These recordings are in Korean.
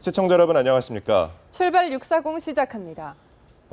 시청자 여러분 안녕하십니까? 출발 640 시작합니다.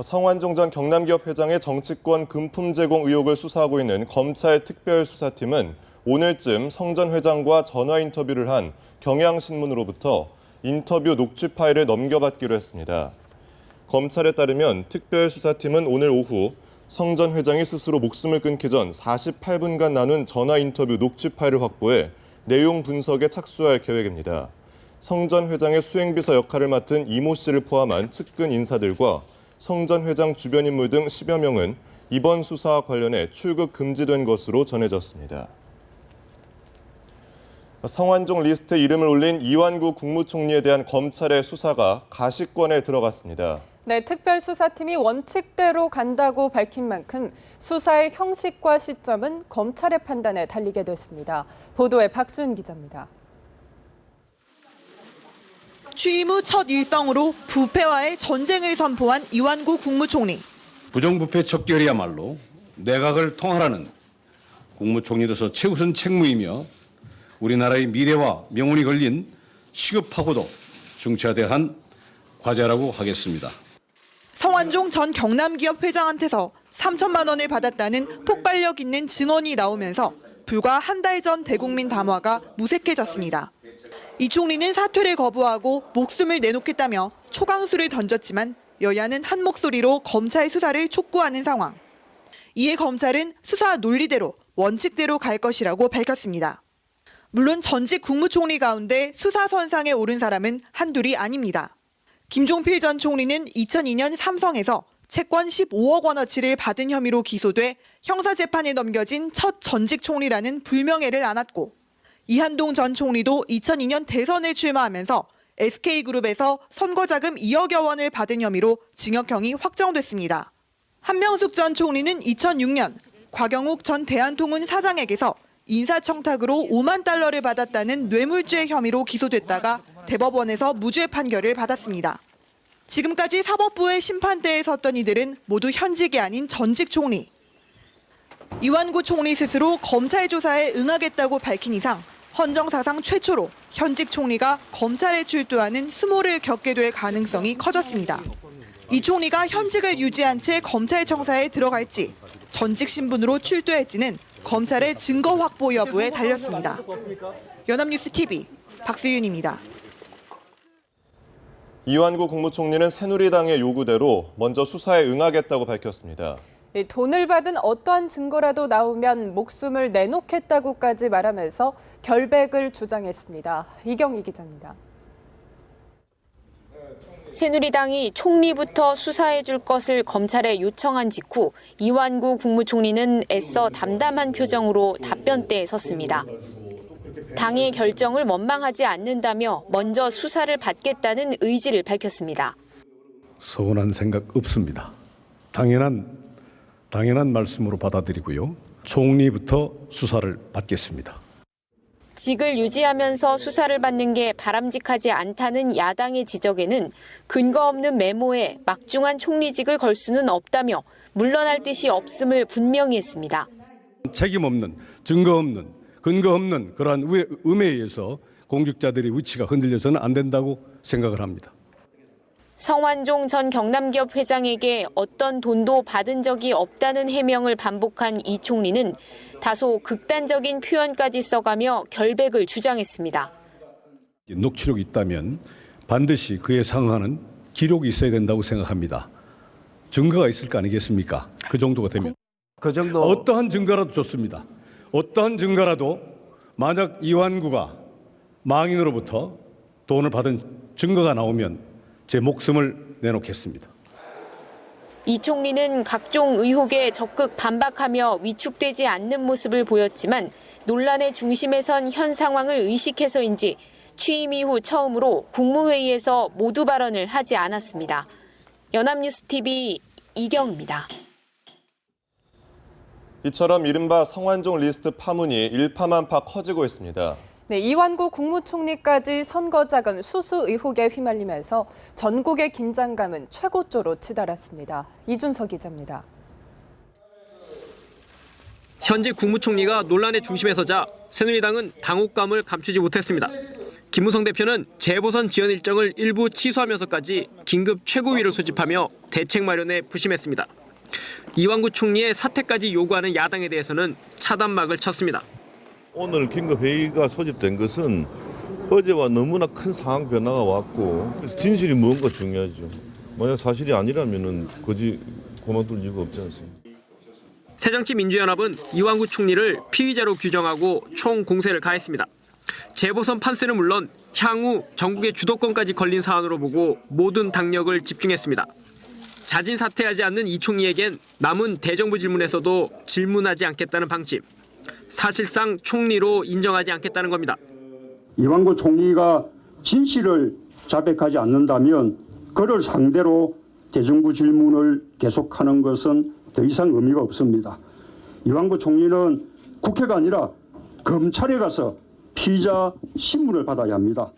성완종 전 경남기업 회장의 정치권 금품 제공 의혹을 수사하고 있는 검찰 특별수사팀은 오늘쯤 성 전 회장과 전화 인터뷰를 한 경향신문으로부터 인터뷰 녹취 파일을 넘겨받기로 했습니다. 검찰에 따르면 특별수사팀은 오늘 오후 성 전 회장이 스스로 목숨을 끊기 전 48분간 나눈 전화 인터뷰 녹취 파일을 확보해 내용 분석에 착수할 계획입니다. 성 전 회장의 수행비서 역할을 맡은 이모 씨를 포함한 측근 인사들과 성 전 회장 주변 인물 등 10여 명은 이번 수사와 관련해 출국 금지된 것으로 전해졌습니다. 성완종 리스트에 이름을 올린 이완구 국무총리에 대한 검찰의 수사가 가시권에 들어갔습니다. 네, 특별수사팀이 원칙대로 간다고 밝힌 만큼 수사의 형식과 시점은 검찰의 판단에 달리게 됐습니다. 보도에 박수은 기자입니다. 취임 후 첫 일성으로 부패와의 전쟁을 선포한 이완구 국무총리. 부정부패 척결이야말로 내각을 통할하는 국무총리로서 최우선 책무이며 우리나라의 미래와 명운이 걸린 시급하고도 중차대한 과제라고 하겠습니다. 성완종 전 경남기업 회장한테서 3천만 원을 받았다는 폭발력 있는 증언이 나오면서 불과 한 달 전 대국민 담화가 무색해졌습니다. 이 총리는 사퇴를 거부하고 목숨을 내놓겠다며 초강수를 던졌지만 여야는 한 목소리로 검찰 수사를 촉구하는 상황. 이에 검찰은 수사 논리대로 원칙대로 갈 것이라고 밝혔습니다. 물론 전직 국무총리 가운데 수사 선상에 오른 사람은 한둘이 아닙니다. 김종필 전 총리는 2002년 삼성에서 채권 15억 원어치를 받은 혐의로 기소돼 형사재판에 넘겨진 첫 전직 총리라는 불명예를 안았고, 이한동 전 총리도 2002년 대선에 출마하면서 SK그룹에서 선거자금 2억여 원을 받은 혐의로 징역형이 확정됐습니다. 한명숙 전 총리는 2006년 곽영욱 전 대한통운 사장에게서 인사청탁으로 5만 달러를 받았다는 뇌물죄 혐의로 기소됐다가 대법원에서 무죄 판결을 받았습니다. 지금까지 사법부의 심판대에 섰던 이들은 모두 현직이 아닌 전직 총리. 이완구 총리 스스로 검찰 조사에 응하겠다고 밝힌 이상 헌정사상 최초로 현직 총리가 검찰에 출두하는 수모를 겪게 될 가능성이 커졌습니다. 이 총리가 현직을 유지한 채 검찰청사에 들어갈지 전직 신분으로 출두할지는 검찰의 증거 확보 여부에 달렸습니다. 연합뉴스 TV 박수윤입니다. 이완구 국무총리는 새누리당의 요구대로 먼저 수사에 응하겠다고 밝혔습니다. 돈을 받은 어떠한 증거라도 나오면 목숨을 내놓겠다고까지 말하면서 결백을 주장했습니다. 이경희 기자입니다. 새누리당이 총리부터 수사해 줄 것을 검찰에 요청한 직후 이완구 국무총리는 애써 담담한 표정으로 답변대에 섰습니다. 당의 결정을 원망하지 않는다며 먼저 수사를 받겠다는 의지를 밝혔습니다. 서운한 생각 없습니다. 당연한 말씀으로 받아들이고요. 총리부터 수사를 받겠습니다. 직을 유지하면서 수사를 받는 게 바람직하지 않다는 야당의 지적에는 근거 없는 메모에 막중한 총리직을 걸 수는 없다며 물러날 뜻이 없음을 분명히 했습니다. 책임 없는, 증거 없는, 근거 없는 그러한 음해에 의해서 공직자들의 위치가 흔들려서는 안 된다고 생각을 합니다. 성완종 전 경남기업 회장에게 어떤 돈도 받은 적이 없다는 해명을 반복한 이 총리는 다소 극단적인 표현까지 써가며 결백을 주장했습니다. 녹취록이 있다면 반드시 그에 상응하는 기록이 있어야 된다고 생각합니다. 증거가 있을 거 아니겠습니까? 그 정도가 되면. 어떠한 증거라도 좋습니다. 어떠한 증거라도 만약 이완구가 망인으로부터 돈을 받은 증거가 나오면 제 목숨을 내놓겠습니다. 이 총리는 각종 의혹에 적극 반박하며 위축되지 않는 모습을 보였지만 논란의 중심에 선 현 상황을 의식해서인지 취임 이후 처음으로 국무회의에서 모두 발언을 하지 않았습니다. 연합뉴스TV 이경입니다. 이처럼 이른바 성완종 리스트 파문이 일파만파 커지고 있습니다. 네, 이완구 국무총리까지 선거자금 수수 의혹에 휘말리면서 전국의 긴장감은 최고조로 치달았습니다. 이준석 기자입니다. 현직 국무총리가 논란의 중심에 서자 새누리당은 당혹감을 감추지 못했습니다. 김무성 대표는 재보선 지원 일정을 일부 취소하면서까지 긴급 최고위를 소집하며 대책 마련에 부심했습니다. 이완구 총리의 사퇴까지 요구하는 야당에 대해서는 차단막을 쳤습니다. 오늘 긴급회의가 소집된 것은 어제와 너무나 큰 상황 변화가 왔고 진실이 뭔가 중요하죠. 만약 사실이 아니라면 그만둘 이유가 없지 않습니까? 새정치민주연합은 이완구 총리를 피의자로 규정하고 총 공세를 가했습니다. 재보선 판세는 물론 향후 전국의 주도권까지 걸린 사안으로 보고 모든 당력을 집중했습니다. 자진 사퇴하지 않는 이 총리에겐 남은 대정부 질문에서도 질문하지 않겠다는 방침. 사실상 총리로 인정하지 않겠다는 겁니다. 이완구 총리가 진실을 자백하지 않는다면 그를 상대로 대정부 질문을 계속하는 것은 더 이상 의미가 없습니다. 이완구 총리는 국회가 아니라 검찰에 가서 피의자 신문을 받아야 합니다.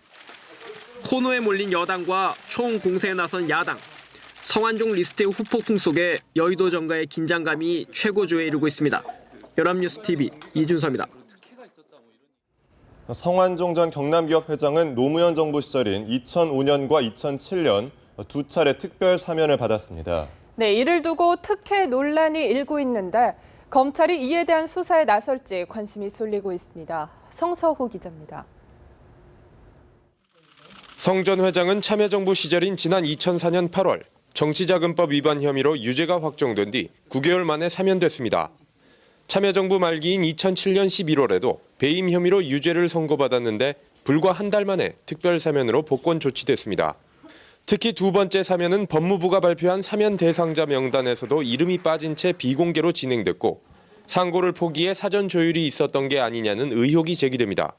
코너에 몰린 여당과 총 공세에 나선 야당. 성완종 리스트의 후폭풍 속에 여의도 정가의 긴장감이 최고조에 이르고 있습니다. 연합뉴스TV 이준서입니다. 성완종 전 경남기업 회장은 노무현 정부 시절인 2005년과 2007년 두 차례 특별 사면을 받았습니다. 네, 이를 두고 특혜 논란이 일고 있는데 검찰이 이에 대한 수사에 나설지 관심이 쏠리고 있습니다. 성서호 기자입니다. 성 전 회장은 참여정부 시절인 지난 2004년 8월 정치자금법 위반 혐의로 유죄가 확정된 뒤 9개월 만에 사면됐습니다. 참여정부 말기인 2007년 11월에도 배임 혐의로 유죄를 선고받았는데 불과 한 달 만에 특별사면으로 복권 조치됐습니다. 특히 두 번째 사면은 법무부가 발표한 사면 대상자 명단에서도 이름이 빠진 채 비공개로 진행됐고 상고를 포기해 사전 조율이 있었던 게 아니냐는 의혹이 제기됩니다.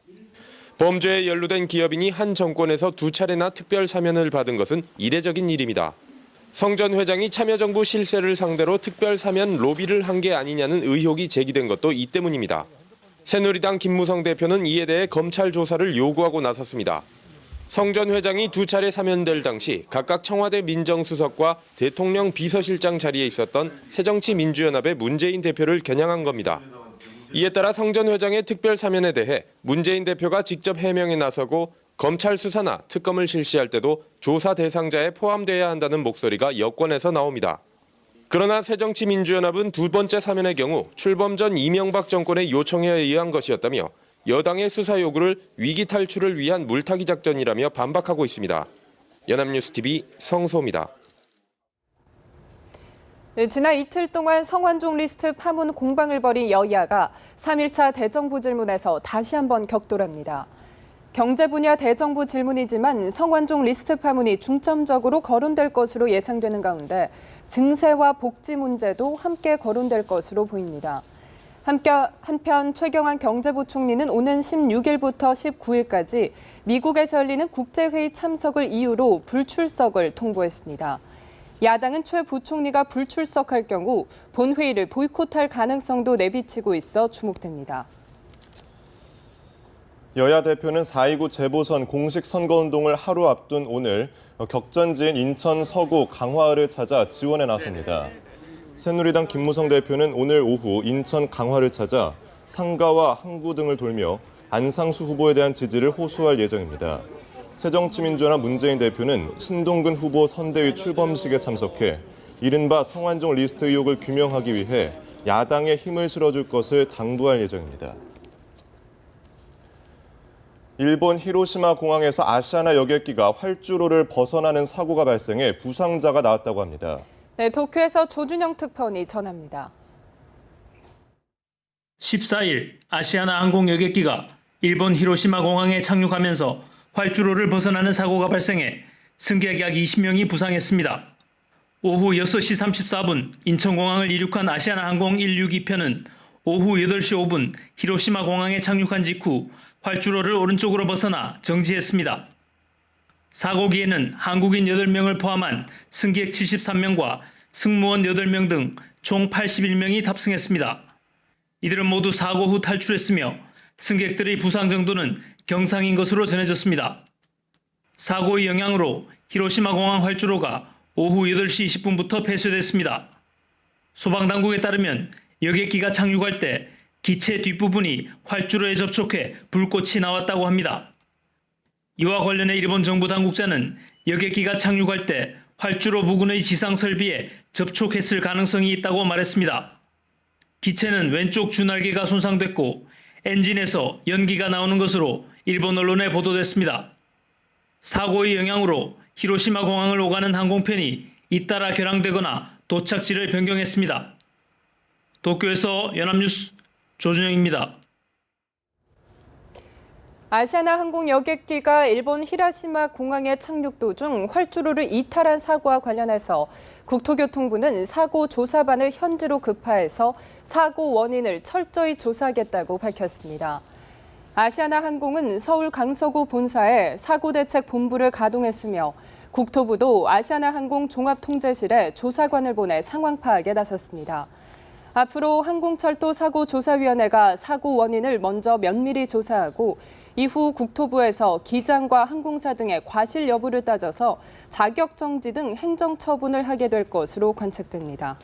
범죄에 연루된 기업인이 한 정권에서 두 차례나 특별 사면을 받은 것은 이례적인 일입니다. 성 전 회장이 참여정부 실세를 상대로 특별 사면 로비를 한 게 아니냐는 의혹이 제기된 것도 이 때문입니다. 새누리당 김무성 대표는 이에 대해 검찰 조사를 요구하고 나섰습니다. 성 전 회장이 두 차례 사면될 당시 각각 청와대 민정수석과 대통령 비서실장 자리에 있었던 새정치민주연합의 문재인 대표를 겨냥한 겁니다. 이에 따라 성 전 회장의 특별 사면에 대해 문재인 대표가 직접 해명에 나서고 검찰 수사나 특검을 실시할 때도 조사 대상자에 포함돼야 한다는 목소리가 여권에서 나옵니다. 그러나 새정치민주연합은 두 번째 사면의 경우 출범 전 이명박 정권의 요청에 의한 것이었다며 여당의 수사 요구를 위기 탈출을 위한 물타기 작전이라며 반박하고 있습니다. 연합뉴스TV 성소입니다. 네, 지난 이틀 동안 성완종 리스트 파문 공방을 벌인 여야가 3일차 대정부 질문에서 다시 한번 격돌합니다. 경제 분야 대정부 질문이지만 성완종 리스트 파문이 중점적으로 거론될 것으로 예상되는 가운데 증세와 복지 문제도 함께 거론될 것으로 보입니다. 한편 최경환 경제부총리는 오는 16일부터 19일까지 미국에서 열리는 국제회의 참석을 이유로 불출석을 통보했습니다. 야당은 최 부총리가 불출석할 경우 본회의를 보이콧할 가능성도 내비치고 있어 주목됩니다. 여야 대표는 4.29 재보선 공식 선거운동을 하루 앞둔 오늘 격전지인 인천 서구 강화을을 찾아 지원에 나섭니다. 새누리당 김무성 대표는 오늘 오후 인천 강화를 찾아 상가와 항구 등을 돌며 안상수 후보에 대한 지지를 호소할 예정입니다. 새정치민주연합 문재인 대표는 신동근 후보 선대위 출범식에 참석해 이른바 성완종 리스트 의혹을 규명하기 위해 야당에 힘을 실어줄 것을 당부할 예정입니다. 일본 히로시마 공항에서 아시아나 여객기가 활주로를 벗어나는 사고가 발생해 부상자가 나왔다고 합니다. 네, 도쿄에서 조준영 특파원이 전합니다. 14일 아시아나 항공 여객기가 일본 히로시마 공항에 착륙하면서 활주로를 벗어나는 사고가 발생해 승객 약 20명이 부상했습니다. 오후 6시 34분 인천공항을 이륙한 아시아나 항공 162편은 오후 8시 5분 히로시마 공항에 착륙한 직후 활주로를 오른쪽으로 벗어나 정지했습니다. 사고기에는 한국인 8명을 포함한 승객 73명과 승무원 8명 등 총 81명이 탑승했습니다. 이들은 모두 사고 후 탈출했으며 승객들의 부상 정도는 경상인 것으로 전해졌습니다. 사고의 영향으로 히로시마 공항 활주로가 오후 8시 20분부터 폐쇄됐습니다. 소방당국에 따르면 여객기가 착륙할 때 기체 뒷부분이 활주로에 접촉해 불꽃이 나왔다고 합니다. 이와 관련해 일본 정부 당국자는 여객기가 착륙할 때 활주로 부근의 지상 설비에 접촉했을 가능성이 있다고 말했습니다. 기체는 왼쪽 주날개가 손상됐고 엔진에서 연기가 나오는 것으로 일본 언론에 보도됐습니다. 사고의 영향으로 히로시마 공항을 오가는 항공편이 잇따라 결항되거나 도착지를 변경했습니다. 도쿄에서 연합뉴스 조준영입니다. 아시아나 항공 여객기가 일본 히라시마 공항에 착륙 도중 활주로를 이탈한 사고와 관련해서 국토교통부는 사고 조사반을 현지로 급파해서 사고 원인을 철저히 조사하겠다고 밝혔습니다. 아시아나 항공은 서울 강서구 본사에 사고대책본부를 가동했으며 국토부도 아시아나 항공 종합통제실에 조사관을 보내 상황 파악에 나섰습니다. 앞으로 항공철도사고조사위원회가 사고 원인을 먼저 면밀히 조사하고 이후 국토부에서 기장과 항공사 등의 과실 여부를 따져서 자격정지 등 행정처분을 하게 될 것으로 관측됩니다.